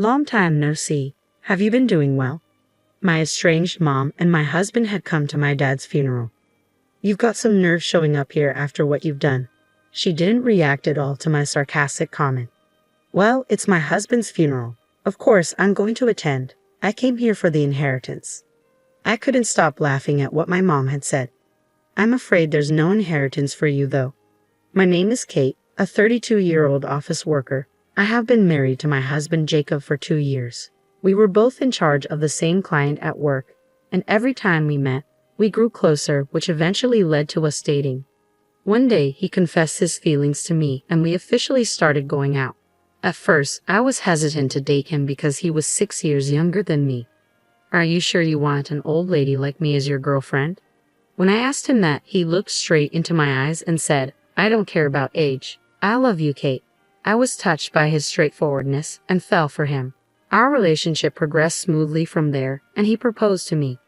Long time no see. Have you been doing well? My estranged mom and my husband had come to my dad's funeral. You've got some nerve showing up here after what you've done. She didn't react at all to my sarcastic comment. Well, it's my husband's funeral. Of course, I'm going to attend. I came here for the inheritance. I couldn't stop laughing at what my mom had said. I'm afraid there's no inheritance for you, though. My name is Kate, a 32-year-old office worker. I have been married to my husband Jacob for 2 years. We were both in charge of the same client at work, and every time we met, we grew closer, which eventually led to us dating. One day, he confessed his feelings to me, and we officially started going out. At first, I was hesitant to date him because he was 6 years younger than me. Are you sure you want an old lady like me as your girlfriend? When I asked him that, he looked straight into my eyes and said, I don't care about age. I love you, Kate. I was touched by his straightforwardness and fell for him. Our relationship progressed smoothly from there, and he proposed to me.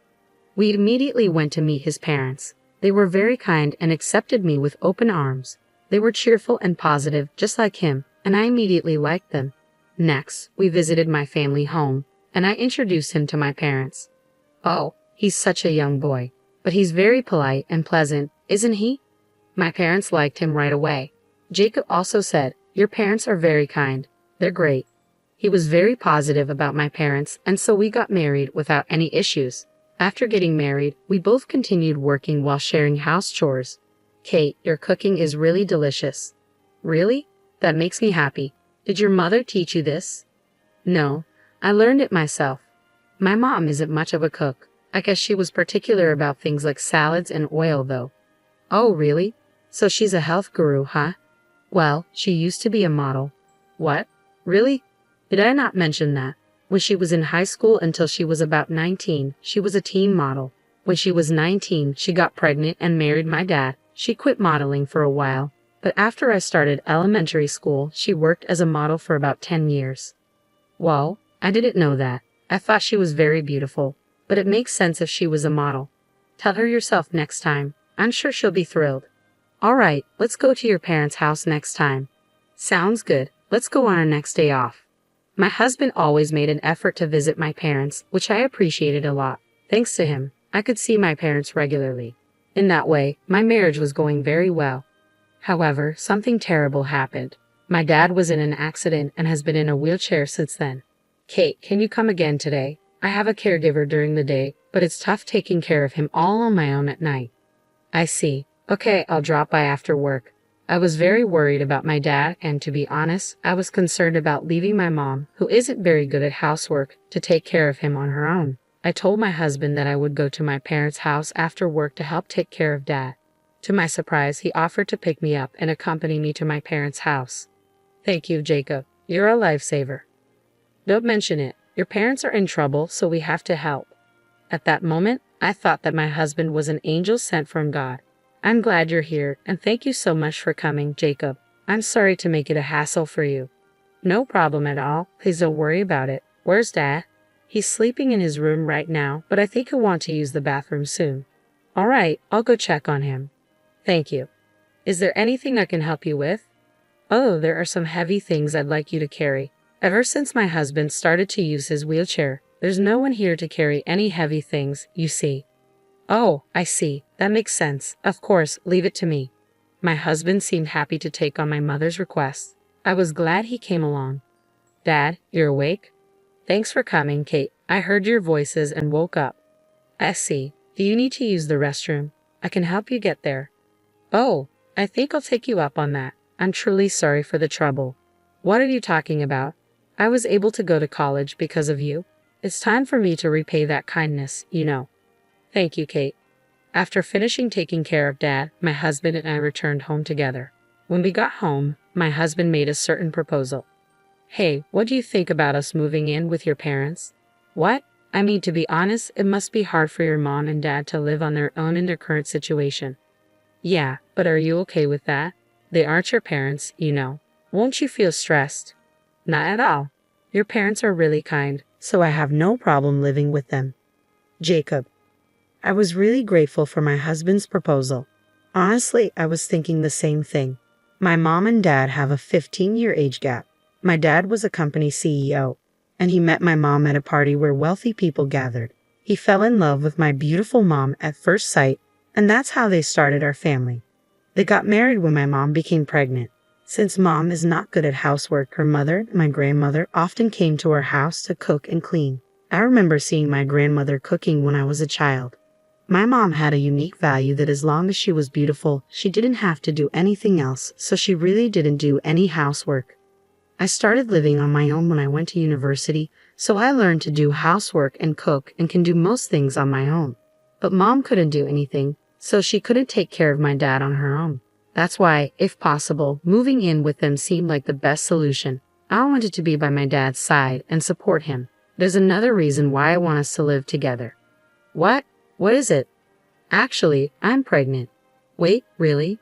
We immediately went to meet his parents. They were very kind and accepted me with open arms. They were cheerful and positive, just like him, and I immediately liked them. Next, we visited my family home, and I introduced him to my parents. Oh, he's such a young boy, but he's very polite and pleasant, isn't he? My parents liked him right away. Jacob also said, your parents are very kind. They're great. He was very positive about my parents, and so we got married without any issues. After getting married, we both continued working while sharing house chores. Kate, your cooking is really delicious. Really? That makes me happy. Did your mother teach you this? No, I learned it myself. My mom isn't much of a cook. I guess she was particular about things like salads and oil, though. Oh, really? So she's a health guru, huh? Well, she used to be a model. What? Really? Did I not mention that? When she was in high school until she was about 19, she was a teen model. When she was 19, she got pregnant and married my dad. She quit modeling for a while, but after I started elementary school, she worked as a model for about 10 years. Well, I didn't know that. I thought she was very beautiful, but it makes sense if she was a model. Tell her yourself next time. I'm sure she'll be thrilled. All right, let's go to your parents' house next time. Sounds good. Let's go on our next day off. My husband always made an effort to visit my parents, which I appreciated a lot. Thanks to him, I could see my parents regularly. In that way, my marriage was going very well. However, something terrible happened. My dad was in an accident and has been in a wheelchair since then. Kate, can you come again today? I have a caregiver during the day, but it's tough taking care of him all on my own at night. I see. Okay, I'll drop by after work. I was very worried about my dad, and to be honest, I was concerned about leaving my mom, who isn't very good at housework, to take care of him on her own. I told my husband that I would go to my parents' house after work to help take care of Dad. To my surprise, he offered to pick me up and accompany me to my parents' house. Thank you, Jacob. You're a lifesaver. Don't mention it. Your parents are in trouble, so we have to help. At that moment, I thought that my husband was an angel sent from God. I'm glad you're here, and thank you so much for coming, Jacob. I'm sorry to make it a hassle for you. No problem at all. Please don't worry about it. Where's Dad? He's sleeping in his room right now, but I think he'll want to use the bathroom soon. All right, I'll go check on him. Thank you. Is there anything I can help you with? Oh, there are some heavy things I'd like you to carry. Ever since my husband started to use his wheelchair, there's no one here to carry any heavy things, you see. Oh, I see. That makes sense. Of course, leave it to me. My husband seemed happy to take on my mother's request. I was glad he came along. Dad, you're awake? Thanks for coming, Kate. I heard your voices and woke up. I see. Do you need to use the restroom? I can help you get there. Oh, I think I'll take you up on that. I'm truly sorry for the trouble. What are you talking about? I was able to go to college because of you. It's time for me to repay that kindness, you know. Thank you, Kate. After finishing taking care of Dad, my husband and I returned home together. When we got home, my husband made a certain proposal. Hey, what do you think about us moving in with your parents? What? I mean, to be honest, it must be hard for your mom and dad to live on their own in their current situation. Yeah, but are you okay with that? They aren't your parents, you know. Won't you feel stressed? Not at all. Your parents are really kind, so I have no problem living with them. Jacob. I was really grateful for my husband's proposal. Honestly, I was thinking the same thing. My mom and dad have a 15-year age gap. My dad was a company CEO, and he met my mom at a party where wealthy people gathered. He fell in love with my beautiful mom at first sight, and that's how they started our family. They got married when my mom became pregnant. Since mom is not good at housework, her mother, my grandmother, often came to our house to cook and clean. I remember seeing my grandmother cooking when I was a child. My mom had a unique value that as long as she was beautiful, she didn't have to do anything else, so she really didn't do any housework. I started living on my own when I went to university, so I learned to do housework and cook and can do most things on my own. But mom couldn't do anything, so she couldn't take care of my dad on her own. That's why, if possible, moving in with them seemed like the best solution. I wanted to be by my dad's side and support him. There's another reason why I want us to live together. What? What is it? Actually, I'm pregnant. Wait, really?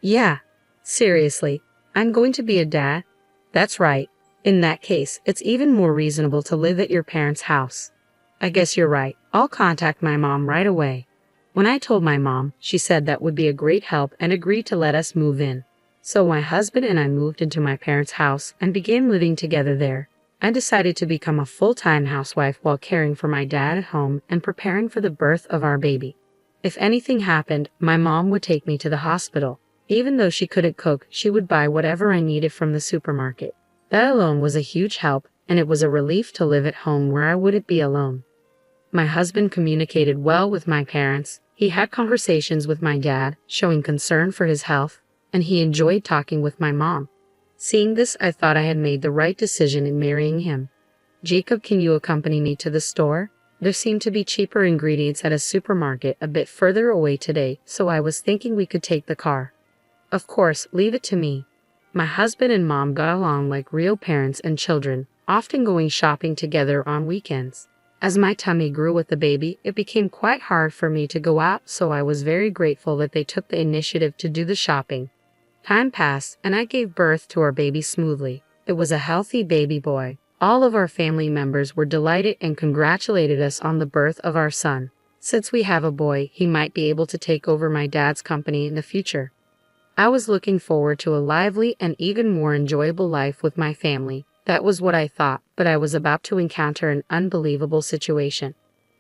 Yeah. Seriously, I'm going to be a dad? That's right. In that case, it's even more reasonable to live at your parents' house. I guess you're right. I'll contact my mom right away. When I told my mom, she said that would be a great help and agreed to let us move in. So my husband and I moved into my parents' house and began living together there. I decided to become a full-time housewife while caring for my dad at home and preparing for the birth of our baby. If anything happened, my mom would take me to the hospital. Even though she couldn't cook, she would buy whatever I needed from the supermarket. That alone was a huge help, and it was a relief to live at home where I wouldn't be alone. My husband communicated well with my parents. He had conversations with my dad, showing concern for his health, and he enjoyed talking with my mom. Seeing this, I thought I had made the right decision in marrying him. Jacob, can you accompany me to the store? There seemed to be cheaper ingredients at a supermarket a bit further away today, so I was thinking we could take the car. Of course, leave it to me. My husband and mom got along like real parents and children, often going shopping together on weekends. As my tummy grew with the baby, it became quite hard for me to go out, so I was very grateful that they took the initiative to do the shopping. Time passed, and I gave birth to our baby smoothly. It was a healthy baby boy. All of our family members were delighted and congratulated us on the birth of our son. Since we have a boy, he might be able to take over my dad's company in the future. I was looking forward to a lively and even more enjoyable life with my family. That was what I thought, but I was about to encounter an unbelievable situation.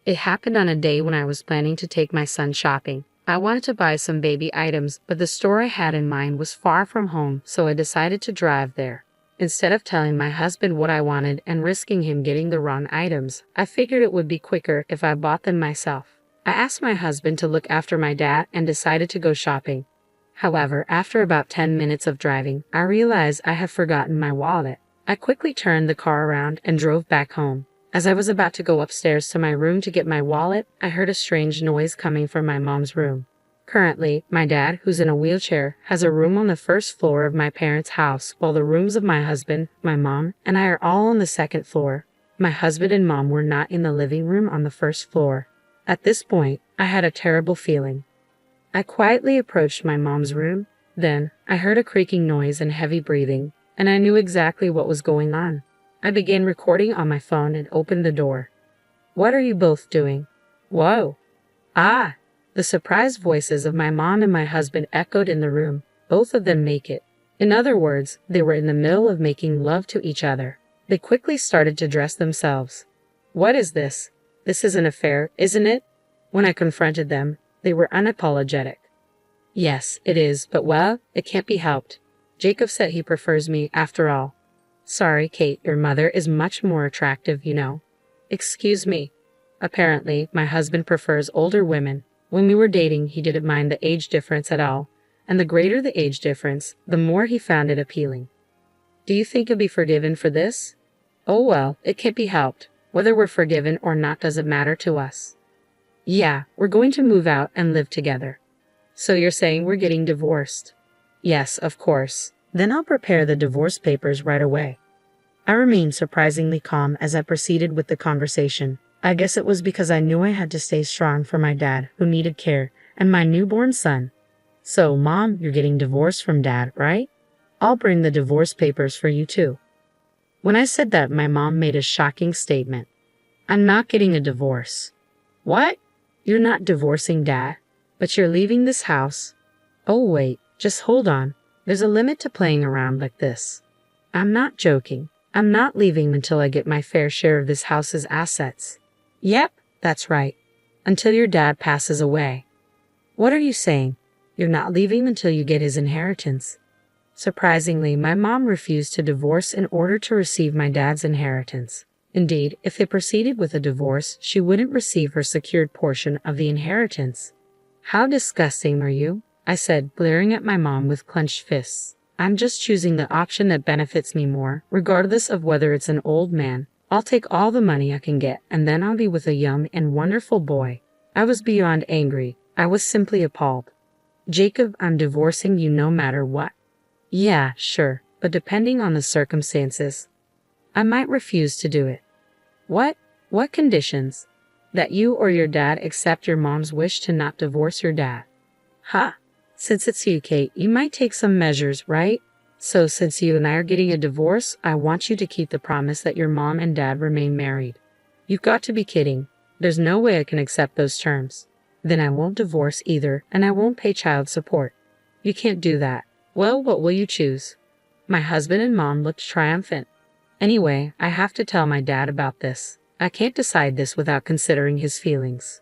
It happened on a day when I was planning to take my son shopping. I wanted to buy some baby items, but the store I had in mind was far from home, so I decided to drive there. Instead of telling my husband what I wanted and risking him getting the wrong items, I figured it would be quicker if I bought them myself. I asked my husband to look after my dad and decided to go shopping. However, after about 10 minutes of driving, I realized I had forgotten my wallet. I quickly turned the car around and drove back home. As I was about to go upstairs to my room to get my wallet, I heard a strange noise coming from my mom's room. Currently, my dad, who's in a wheelchair, has a room on the first floor of my parents' house, while the rooms of my husband, my mom, and I are all on the second floor. My husband and mom were not in the living room on the first floor. At this point, I had a terrible feeling. I quietly approached my mom's room. Then, I heard a creaking noise and heavy breathing, and I knew exactly what was going on. I began recording on my phone and opened the door. "What are you both doing?" "Whoa." "Ah!" The surprised voices of my mom and my husband echoed in the room, both of them naked. In other words, they were in the middle of making love to each other. They quickly started to dress themselves. "What is this? This is an affair, isn't it?" When I confronted them, they were unapologetic. "Yes, it is, but well, it can't be helped. Jacob said he prefers me after all." "Sorry, Kate, your mother is much more attractive, you know." "Excuse me." Apparently, my husband prefers older women. When we were dating, he didn't mind the age difference at all, and the greater the age difference, the more he found it appealing. "Do you think you'll be forgiven for this?" "Oh well, it can't be helped. Whether we're forgiven or not doesn't matter to us." "Yeah, we're going to move out and live together." "So you're saying we're getting divorced?" "Yes, of course." "Then I'll prepare the divorce papers right away." I remained surprisingly calm as I proceeded with the conversation. I guess it was because I knew I had to stay strong for my dad, who needed care, and my newborn son. "So, Mom, you're getting divorced from Dad, right? I'll bring the divorce papers for you too." When I said that, my mom made a shocking statement. "I'm not getting a divorce." "What? You're not divorcing Dad, but you're leaving this house?" "Oh wait, just hold on. There's a limit to playing around like this." "I'm not joking. I'm not leaving until I get my fair share of this house's assets. Yep, that's right. Until your dad passes away. What are you saying? You're not leaving until you get his inheritance. Surprisingly, my mom refused to divorce in order to receive my dad's inheritance. Indeed, if they proceeded with a divorce, she wouldn't receive her secured portion of the inheritance. How disgusting are you? I said, glaring at my mom with clenched fists. I'm just choosing the option that benefits me more, regardless of whether it's an old man. I'll take all the money I can get, and then I'll be with a young and wonderful boy. I was beyond angry. I was simply appalled. Jacob, I'm divorcing you no matter what. Yeah, sure, but depending on the circumstances, I might refuse to do it. What? What conditions? That you or your dad accept your mom's wish to not divorce your dad. Huh? Since it's you, Kate, you might take some measures, right? So since you and I are getting a divorce, I want you to keep the promise that your mom and dad remain married. You've got to be kidding. There's no way I can accept those terms. Then I won't divorce either, and I won't pay child support. You can't do that. Well, what will you choose? My husband and mom looked triumphant. Anyway, I have to tell my dad about this. I can't decide this without considering his feelings.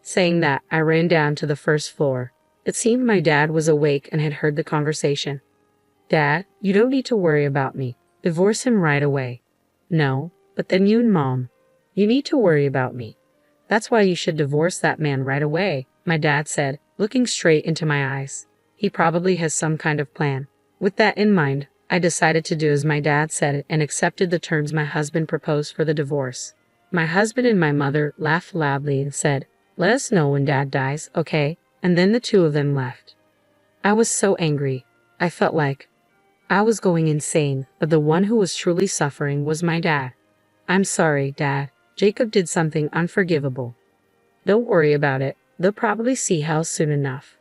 Saying that, I ran down to the first floor. It seemed my dad was awake and had heard the conversation. Dad, you don't need to worry about me. Divorce him right away. No, but then you and Mom. You need to worry about me. That's why you should divorce that man right away, my dad said, looking straight into my eyes. He probably has some kind of plan. With that in mind, I decided to do as my dad said and accepted the terms my husband proposed for the divorce. My husband and my mother laughed loudly and said, "Let us know when Dad dies, okay?" And then the two of them left. I was so angry. I felt like I was going insane, but the one who was truly suffering was my dad. I'm sorry, Dad. Jacob did something unforgivable. Don't worry about it. They'll probably see hell soon enough.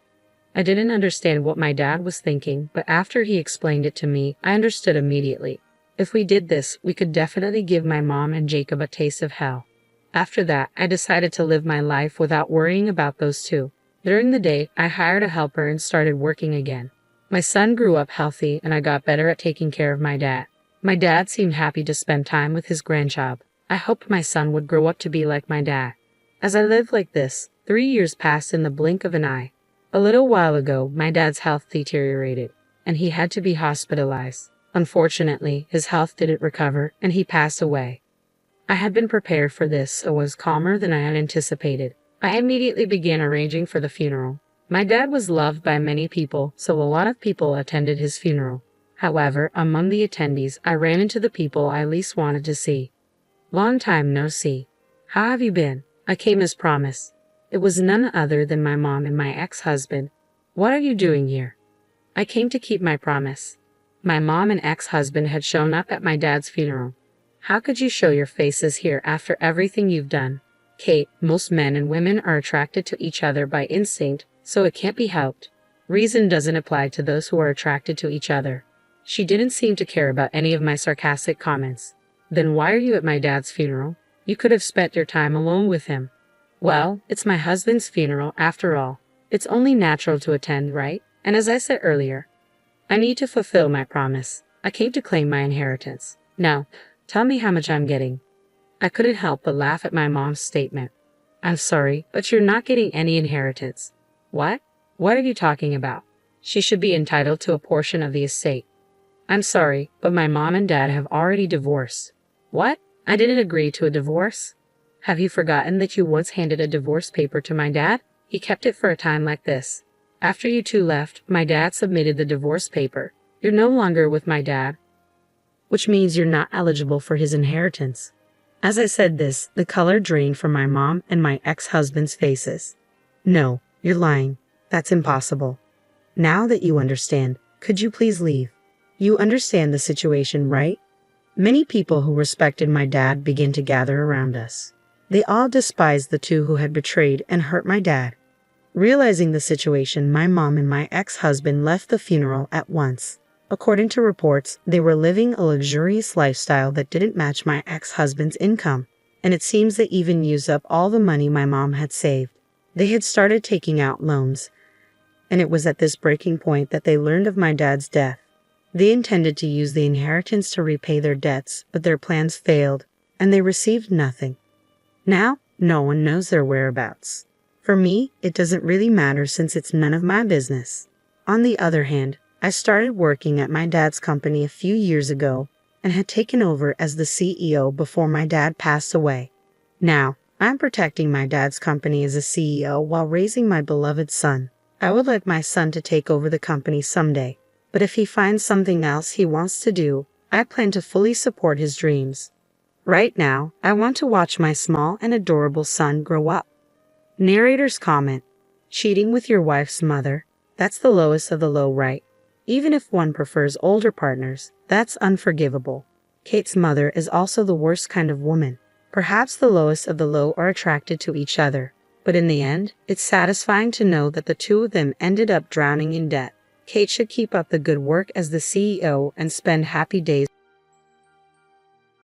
I didn't understand what my dad was thinking, but after he explained it to me, I understood immediately. If we did this, we could definitely give my mom and Jacob a taste of hell. After that, I decided to live my life without worrying about those two. During the day, I hired a helper and started working again. My son grew up healthy and I got better at taking care of my dad. My dad seemed happy to spend time with his grandchild. I hoped my son would grow up to be like my dad. As I lived like this, 3 years passed in the blink of an eye. A little while ago, my dad's health deteriorated, and he had to be hospitalized. Unfortunately, his health didn't recover, and he passed away. I had been prepared for this, so was calmer than I had anticipated. I immediately began arranging for the funeral. My dad was loved by many people, so a lot of people attended his funeral. However, among the attendees, I ran into the people I least wanted to see. Long time no see. How have you been? I came as promised. It was none other than my mom and my ex-husband. What are you doing here? I came to keep my promise. My mom and ex-husband had shown up at my dad's funeral. How could you show your faces here after everything you've done? Kate, most men and women are attracted to each other by instinct, so it can't be helped. Reason doesn't apply to those who are attracted to each other. She didn't seem to care about any of my sarcastic comments. Then why are you at my dad's funeral? You could have spent your time alone with him. Well, it's my husband's funeral after all. It's only natural to attend, right? And as I said earlier, I need to fulfill my promise. I came to claim my inheritance. Now, tell me how much I'm getting. I couldn't help but laugh at my mom's statement. I'm sorry, but you're not getting any inheritance. What? What are you talking about? She should be entitled to a portion of the estate. I'm sorry, but my mom and dad have already divorced. What? I didn't agree to a divorce? Have you forgotten that you once handed a divorce paper to my dad? He kept it for a time like this. After you two left, my dad submitted the divorce paper. You're no longer with my dad, which means you're not eligible for his inheritance. As I said this, the color drained from my mom and my ex-husband's faces. No, you're lying. That's impossible. Now that you understand, could you please leave? You understand the situation, right? Many people who respected my dad began to gather around us. They all despised the two who had betrayed and hurt my dad. Realizing the situation, my mom and my ex-husband left the funeral at once. According to reports, they were living a luxurious lifestyle that didn't match my ex-husband's income, and it seems they even used up all the money my mom had saved. They had started taking out loans, and it was at this breaking point that they learned of my dad's death. They intended to use the inheritance to repay their debts, but their plans failed, and they received nothing. Now, no one knows their whereabouts. For me, it doesn't really matter since it's none of my business. On the other hand, I started working at my dad's company a few years ago and had taken over as the CEO before my dad passed away. Now, I'm protecting my dad's company as a CEO while raising my beloved son. I would like my son to take over the company someday, but if he finds something else he wants to do, I plan to fully support his dreams. Right now, I want to watch my small and adorable son grow up. Narrator's comment: cheating with your wife's mother, that's the lowest of the low, right? Even if one prefers older partners, that's unforgivable. Kate's mother is also the worst kind of woman. Perhaps the lowest of the low are attracted to each other, but in the end, it's satisfying to know that the two of them ended up drowning in debt. Kate should keep up the good work as the CEO and spend happy days